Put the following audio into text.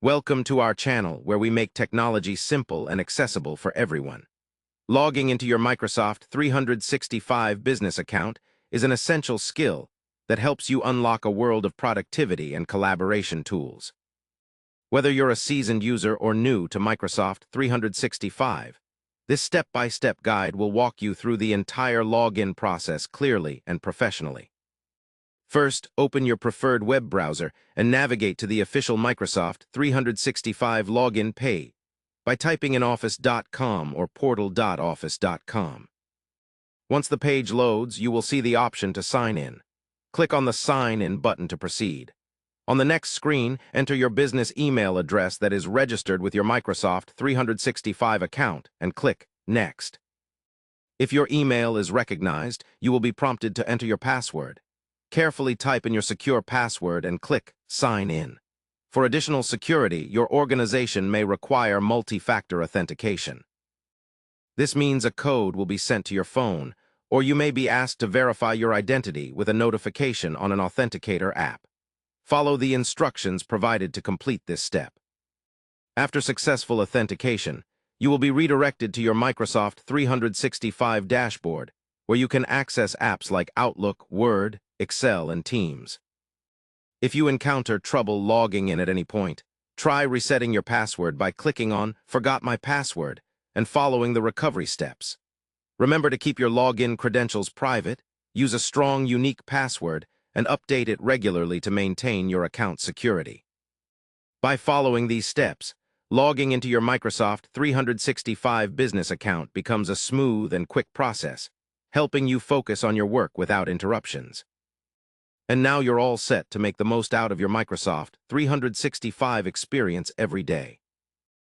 Welcome to our channel where we make technology simple and accessible for everyone. Logging into your Microsoft 365 business account is an essential skill that helps you unlock a world of productivity and collaboration tools. Whether you're a seasoned user or new to Microsoft 365, this step-by-step guide will walk you through the entire login process clearly and professionally. First, open your preferred web browser and navigate to the official Microsoft 365 login page by typing in office.com or portal.office.com. Once the page loads, you will see the option to sign in. Click on the Sign In button to proceed. On the next screen, enter your business email address that is registered with your Microsoft 365 account and click Next. If your email is recognized, you will be prompted to enter your password. Carefully type in your secure password and click Sign In. For additional security, your organization may require multi-factor authentication. This means a code will be sent to your phone, or you may be asked to verify your identity with a notification on an authenticator app. Follow the instructions provided to complete this step. After successful authentication, you will be redirected to your Microsoft 365 dashboard, where you can access apps like Outlook, Word, Excel, and Teams. If you encounter trouble logging in at any point, try resetting your password by clicking on Forgot My Password and following the recovery steps. Remember to keep your login credentials private, use a strong, unique password, and update it regularly to maintain your account security. By following these steps, logging into your Microsoft 365 business account becomes a smooth and quick process, helping you focus on your work without interruptions. And now you're all set to make the most out of your Microsoft 365 experience every day.